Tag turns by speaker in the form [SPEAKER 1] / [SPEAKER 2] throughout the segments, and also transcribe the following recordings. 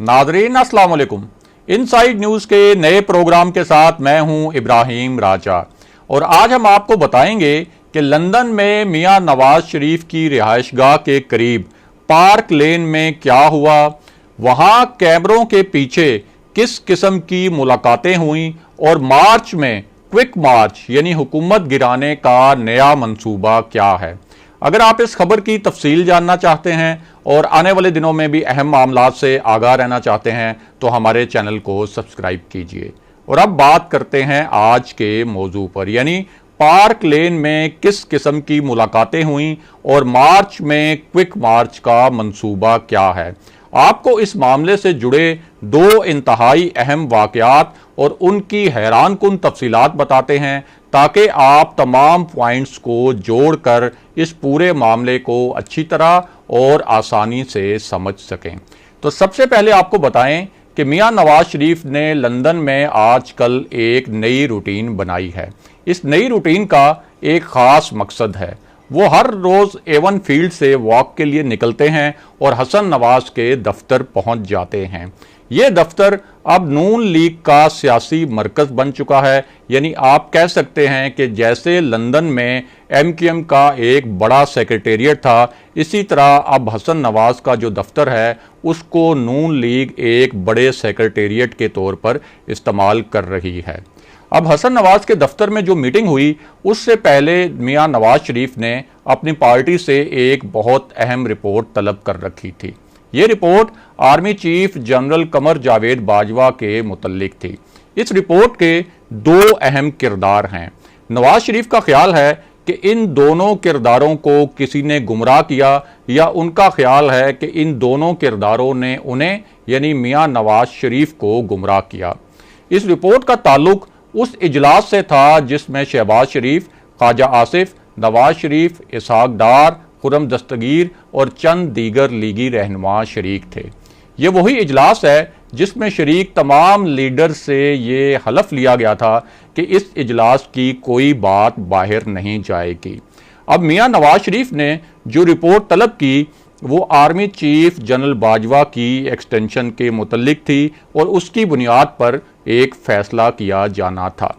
[SPEAKER 1] नाजरीन अस्सलाम वालेकुम। इनसाइड न्यूज के नए प्रोग्राम के साथ मैं हूं इब्राहिम राजा और आज हम आपको बताएंगे कि लंदन में मियां नवाज शरीफ की रिहाइशगाह के करीब पार्क लेन में क्या हुआ, वहां कैमरों के पीछे किस किस्म की मुलाकातें हुई और मार्च में क्विक मार्च यानी हुकूमत गिराने का नया मंसूबा क्या है। अगर आप इस खबर की तफसील जानना चाहते हैं और आने वाले दिनों में भी अहम मामलात से आगाह रहना चाहते हैं तो हमारे चैनल को सब्सक्राइब कीजिए। और अब बात करते हैं आज के मौजू पर, यानी पार्क लेन में किस किस्म की मुलाकातें हुई और मार्च में क्विक मार्च का मंसूबा क्या है। आपको इस मामले से जुड़े दो इंतहाई अहम वाकयात और उनकी हैरानकुन तफसीलात बताते हैं ताकि आप तमाम पॉइंट्स को जोड़कर इस पूरे मामले को अच्छी तरह और आसानी से समझ सकें। तो सबसे पहले आपको बताएं कि मियां नवाज शरीफ ने लंदन में आजकल एक नई रूटीन बनाई है। इस नई रूटीन का एक खास मकसद है। वो हर रोज एवन फील्ड से वॉक के लिए निकलते हैं और हसन नवाज के दफ्तर पहुंच जाते हैं। ये दफ्तर अब नून लीग का सियासी मरकज बन चुका है, यानी आप कह सकते हैं कि जैसे लंदन में एमक्यूएम का एक बड़ा सेक्रेटेरिएट था, इसी तरह अब हसन नवाज का जो दफ्तर है उसको नून लीग एक बड़े सेक्रेटेरिएट के तौर पर इस्तेमाल कर रही है। अब हसन नवाज के दफ्तर में जो मीटिंग हुई उससे पहले मियां नवाज शरीफ ने अपनी पार्टी से एक बहुत अहम रिपोर्ट तलब कर रखी थी। ये report army chief general Qamar Javed Bajwa के मुतल्लिक थी। इस रिपोर्ट के दो अहम किरदार हैं। नवाज शरीफ का ख्याल है कि इन दोनों किरदारों को किसी ने गुमराह किया या उनका ख्याल है कि इन दोनों किरदारों ने उन्हें यानी मियां नवाज शरीफ को गुमराह किया। इस रिपोर्ट का ताल्लुक उस इजलास से था जिसमें शहबाज शरीफ, ख्वाजा आसिफ, नवाज शरीफ, इसहाक डार, खुर्रम दस्तगीर और चंद दीगर लीगी रहनुमा शरीक थे। ये वही इजलास है जिसमें शरीक तमाम लीडर से ये हलफ लिया गया था कि इस इजलास की कोई बात बाहर नहीं जाएगी। अब मियां नवाज शरीफ ने जो रिपोर्ट तलब की वो आर्मी चीफ जनरल बाजवा की एक्सटेंशन के मुतल्लिक थी और उसकी बुनियाद पर एक फैसला किया जाना था।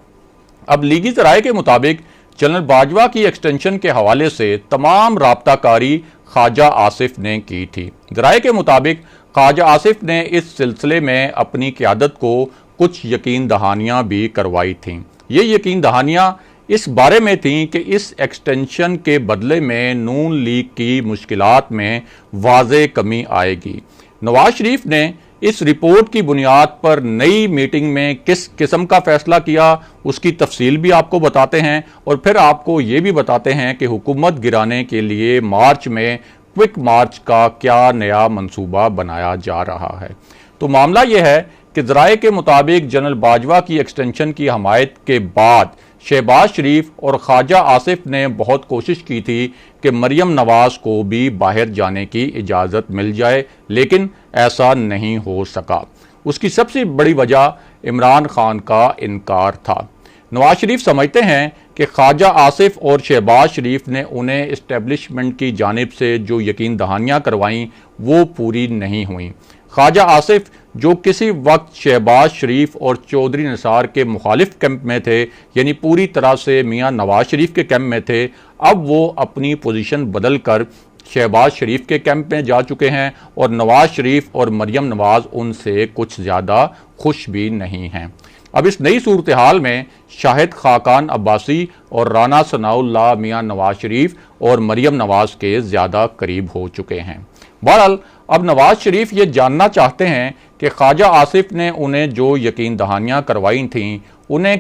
[SPEAKER 1] अब लीगी ज़राए के मुताबिक जनरल बाजवा की एक्सटेंशन के हवाले से तमाम राब्ताकारी ख्वाजा आसिफ ने की थी। ज़राए के मुताबिक ख्वाजा आसिफ ने इस सिलसिले में अपनी क़यादत को कुछ यकीन दहानियाँ भी करवाई थीं। ये यकीन दहानियाँ इस बारे में थीं कि इस एक्सटेंशन के बदले में नून लीग की मुश्किलात में वाज़े कमी आएगी। नवाज शरीफ ने इस रिपोर्ट की बुनियाद पर नई मीटिंग में किस किस्म का फैसला किया उसकी तफसील भी आपको बताते हैं और फिर आपको ये भी बताते हैं कि हुकूमत गिराने के लिए मार्च में क्विक मार्च का क्या नया मंसूबा बनाया जा रहा है। तो मामला यह है कि ज़राए के मुताबिक जनरल बाजवा की एक्सटेंशन की हमायत के बाद शहबाज शरीफ और ख्वाजा आसिफ ने बहुत कोशिश की थी कि मरियम नवाज को भी बाहर जाने की इजाज़त मिल जाए, लेकिन ऐसा नहीं हो सका। उसकी सबसे बड़ी वजह इमरान खान का इनकार था। नवाज शरीफ समझते हैं कि ख्वाजा आसिफ और शहबाज शरीफ ने उन्हें इस्टेब्लिशमेंट की जानिब से जो यकीन दहानियाँ करवाईं वो पूरी नहीं हुई। ख्वाजा आसिफ जो किसी वक्त शहबाज शरीफ और चौधरी निसार के मुखालिफ कैंप में थे, यानी पूरी तरह से मियां नवाज शरीफ के कैंप में थे, अब वो अपनी पोजीशन बदल कर शहबाज शरीफ के कैंप में जा चुके हैं और नवाज शरीफ और मरियम नवाज उनसे कुछ ज़्यादा खुश भी नहीं हैं। अब इस नई सूरत हाल में शाहिद खाकान अब्बासी और राना सनाउल्लाह मियां नवाज शरीफ और मरियम नवाज के ज़्यादा करीब हो चुके हैं। बहरहाल अब नवाज शरीफ ये जानना चाहते हैं कि ख्वाजा आसिफ ने उन्हें जो यकीन दहानियाँ करवाई थीं उन्हें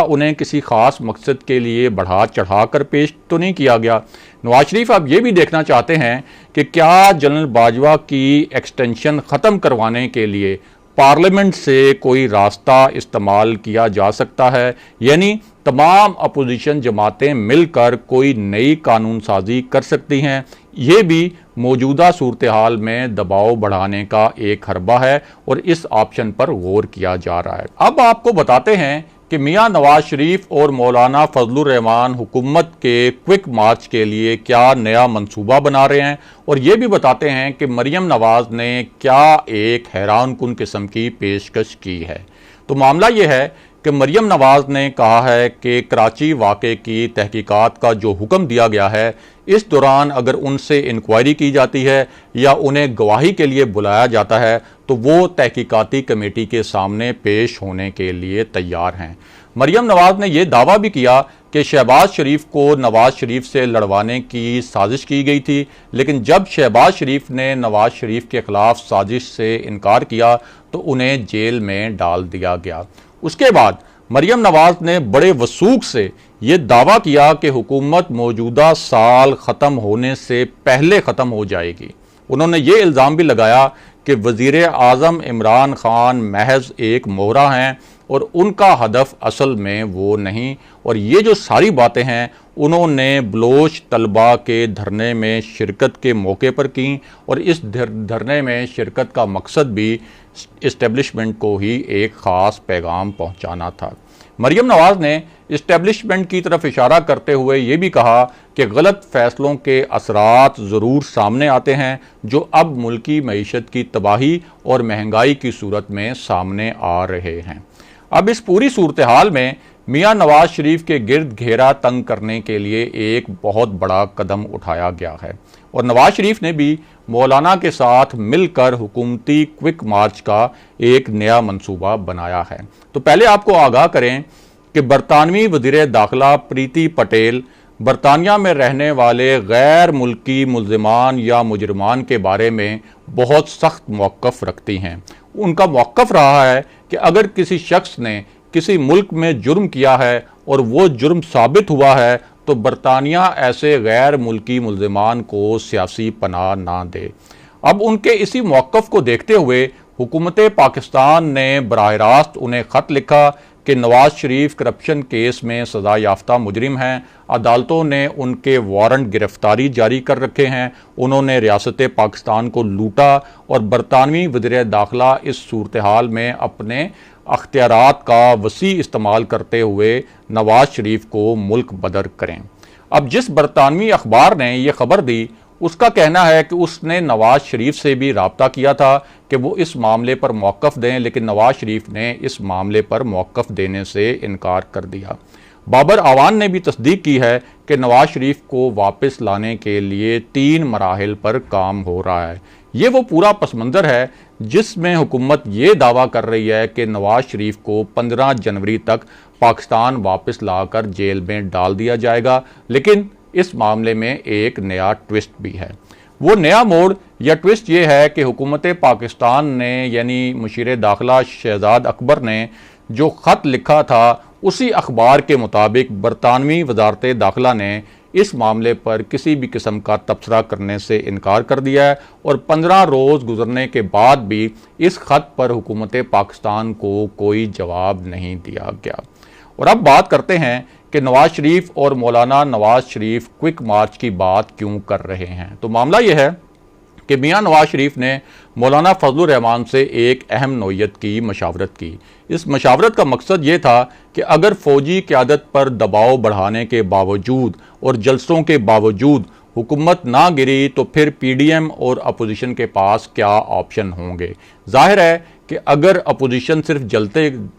[SPEAKER 1] उन्हें किसी ख़ास मकसद के लिए बढ़ा चढ़ा कर पेश तो नहीं किया गया। नवाज शरीफ अब ये भी देखना चाहते हैं कि क्या जनरल बाजवा की एक्सटेंशन ख़त्म करवाने के लिए पार्लियामेंट से कोई रास्ता इस्तेमाल किया जा सकता है, यानी तमाम अपोजिशन जमातें मिलकर कोई नई कानून साजी कर सकती हैं। ये भी मौजूदा सूरत हाल में दबाव बढ़ाने का एक हरबा है और इस ऑप्शन पर गौर किया जा रहा है। अब आपको बताते हैं कि मियां नवाज शरीफ और मौलाना फजलुर रहमान हुकूमत के क्विक मार्च के लिए क्या नया मंसूबा बना रहे हैं, और ये भी बताते हैं कि मरियम नवाज ने क्या एक हैरान कुन किस्म की पेशकश की है। तो मामला ये है कि मरियम नवाज ने कहा है कि कराची वाक़े की तहकीकात का जो हुक्म दिया गया है, इस दौरान अगर उनसे इंक्वायरी की जाती है या उन्हें गवाही के लिए बुलाया जाता है तो वो तहकीकाती कमेटी के सामने पेश होने के लिए तैयार हैं। मरियम नवाज ने यह दावा भी किया कि शहबाज शरीफ को नवाज शरीफ से लड़वाने की साजिश की गई थी, लेकिन जब शहबाज शरीफ ने नवाज शरीफ के खिलाफ साजिश से इनकार किया तो उन्हें जेल में डाल दिया गया। उसके बाद मरियम नवाज ने बड़े वसूख से ये दावा किया कि हुकूमत मौजूदा साल ख़त्म होने से पहले ख़त्म हो जाएगी। उन्होंने ये इल्ज़ाम भी लगाया कि वज़ीर आज़म इमरान खान महज एक मोहरा हैं और उनका हदफ असल में वो नहीं। और ये जो सारी बातें हैं उन्होंने बलोच तलबा के धरने में शिरकत के मौके पर की, और इस धरने में शिरकत का मकसद भी इस्टेब्लिशमेंट को ही एक ख़ास पैगाम पहुंचाना था। मरियम नवाज ने इस्टेब्लिशमेंट की तरफ इशारा करते हुए ये भी कहा कि गलत फैसलों के असरात ज़रूर सामने आते हैं जो अब मुल्की मईशत की तबाही और महंगाई की सूरत में सामने आ रहे हैं। अब इस पूरी सूरत हाल में मियां नवाज शरीफ के गिर्द घेरा तंग करने के लिए एक बहुत बड़ा कदम उठाया गया है, और नवाज शरीफ ने भी मौलाना के साथ मिलकर हुकूमती क्विक मार्च का एक नया मंसूबा बनाया है। तो पहले आपको आगाह करें कि बरतानवी वज़ीर दाखिला प्रीति पटेल बरतानिया में रहने वाले गैर मुल्की मुल्ज़िमान या मुजरमान के बारे में बहुत सख्त मौक़िफ़ रखती हैं। उनका मौक़िफ़ रहा है कि अगर किसी शख्स ने किसी मुल्क में जुर्म किया है और वो जुर्म साबित हुआ है तो बरतानिया ऐसे गैर मुल्की मुल्ज़िमान को सियासी पनाह ना दे। अब उनके इसी मौक़िफ़ को देखते हुए हुकूमत पाकिस्तान ने बराह रास्त उन्हें ख़त लिखा कि नवाज शरीफ करप्शन केस में सज़ा याफ्ता मुजरिम हैं, अदालतों ने उनके वारंट गिरफ्तारी जारी कर रखे हैं, उन्होंने रियासत पाकिस्तान को लूटा, और बरतानवी वज़ीर दाखिला इस सूरत हाल में अपने अख्तियारात का वसी इस्तेमाल करते हुए नवाज शरीफ को मुल्क बदर करें। अब जिस बरतानवी अखबार ने यह खबर दी उसका कहना है कि उसने नवाज शरीफ से भी राब्ता किया था कि वो इस मामले पर मौक़िफ़ दें, लेकिन नवाज शरीफ ने इस मामले पर मौक़िफ़ देने से इनकार कर दिया। बाबर आवान ने भी तस्दीक की है कि नवाज शरीफ को वापस लाने के लिए 3 मराहिल पर काम हो रहा है। ये वो पूरा पस मंज़र है जिसमें हुकूमत ये दावा कर रही है कि नवाज शरीफ को 15 जनवरी तक पाकिस्तान वापस लाकर जेल में डाल दिया जाएगा, लेकिन इस मामले में एक नया ट्विस्ट भी है। वो नया मोड़ या ट्विस्ट ये है कि हुकूमत पाकिस्तान ने यानी मुशीर दाखिला शहजाद अकबर ने जो ख़त लिखा था उसी अखबार के मुताबिक बरतानवी वजारत दाखिला ने इस मामले पर किसी भी किस्म का तबसरा करने से इनकार कर दिया है, और 15 रोज़ गुजरने के बाद भी इस ख़त पर हुकूमत पाकिस्तान को कोई जवाब नहीं दिया गया। और अब बात करते हैं कि नवाज शरीफ और मौलाना नवाज शरीफ क्विक मार्च की बात क्यों कर रहे हैं। तो मामला यह है कि मियां नवाज शरीफ ने मौलाना फजलुर रहमान से एक अहम नौयत की मशावरत की। इस मशावरत का मकसद ये था कि अगर फ़ौजी क़यादत पर दबाव बढ़ाने के बावजूद और जलसों के बावजूद हुकूमत ना गिरी तो फिर PDM और अपोजिशन के पास क्या ऑप्शन होंगे। जाहिर है कि अगर अपोजिशन सिर्फ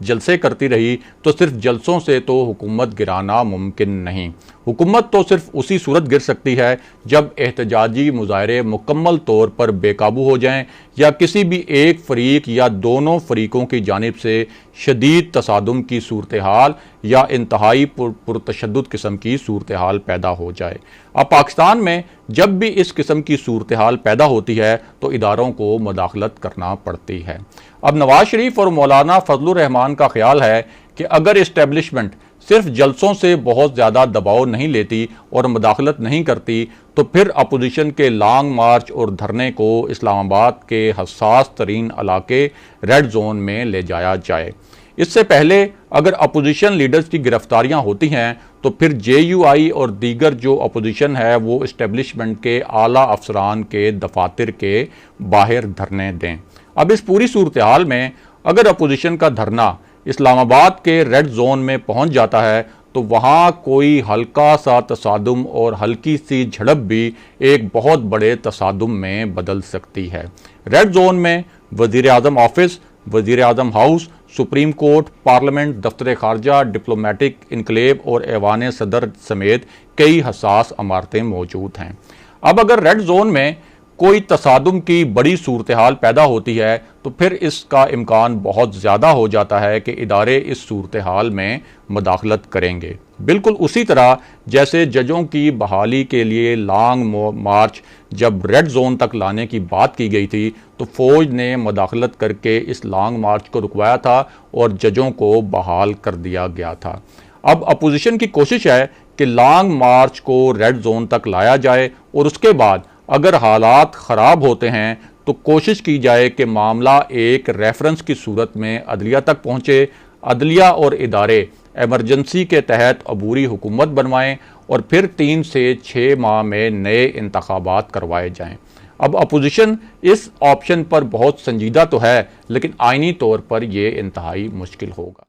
[SPEAKER 1] जलसे करती रही तो सिर्फ जलसों से तो हुकूमत गिराना मुमकिन नहीं। हुकूमत तो सिर्फ उसी सूरत गिर सकती है जब एहतजाजी मुजाहरे मुकम्मल तौर पर बेकाबू हो जाएं या किसी भी एक फरीक या दोनों फरीकों की जानिब से शदीद तसादुम की सूरत हाल या इंतहाई पुरतशद्दुद किस्म की सूरत हाल पैदा हो जाए। अब पाकिस्तान में जब भी इस किस्म की सूरत हाल पैदा होती है तो इदारों को मुदाखलत करना पड़ती है। अब नवाज शरीफ और मौलाना फजलुर रहमान का ख्याल है कि अगर इस्टेब्लिशमेंट सिर्फ जलसों से बहुत ज़्यादा दबाव नहीं लेती और मुदाखलत नहीं करती तो फिर अपोजिशन के लॉन्ग मार्च और धरने को इस्लामाबाद के हसास तरीन इलाके रेड जोन में ले जाया जाए। इससे पहले अगर अपोजिशन लीडर्स की गिरफ्तारियां होती हैं तो फिर JUI और दीगर जो अपोजिशन है वो इस्टेब्लिशमेंट के आला अफसरान के दफातर के बाहर धरने दें। अब इस पूरी सूरत हाल में अगर अपोजिशन का धरना इस्लामाबाद के रेड जोन में पहुंच जाता है तो वहां कोई हल्का सा तसादुम और हल्की सी झड़प भी एक बहुत बड़े तसादुम में बदल सकती है। रेड जोन में वजीर आजम ऑफिस, वजीर आजम हाउस, सुप्रीम कोर्ट, पार्लियामेंट, दफ्तर खारजा, डिप्लोमेटिक इनकलेव और ऐवान सदर समेत कई हसास इमारतें मौजूद हैं। अब अगर रेड जोन में कोई तसादुम की बड़ी सूरत हाल पैदा होती है तो फिर इसका इम्कान बहुत ज़्यादा हो जाता है कि इदारे इस सूरत हाल में मदाखलत करेंगे। बिल्कुल उसी तरह जैसे जजों की बहाली के लिए लॉन्ग मार्च जब रेड जोन तक लाने की बात की गई थी तो फौज ने मदाखलत करके इस लॉन्ग मार्च को रुकवाया था और जजों को बहाल कर दिया गया था। अब अपोजिशन की कोशिश है कि लॉन्ग मार्च को रेड जोन तक लाया जाए और उसके बाद अगर हालात ख़राब होते हैं तो कोशिश की जाए कि मामला एक रेफरेंस की सूरत में अदलिया तक पहुँचे, अदलिया और इदारे एमरजेंसी के तहत अबूरी हुकूमत बनवाएं और फिर 3 से 6 माह में नए इंतखाबात करवाए जाएं। अब अपोजिशन इस ऑप्शन पर बहुत संजीदा तो है, लेकिन आईनी तौर पर यह इंतहाई मुश्किल होगा।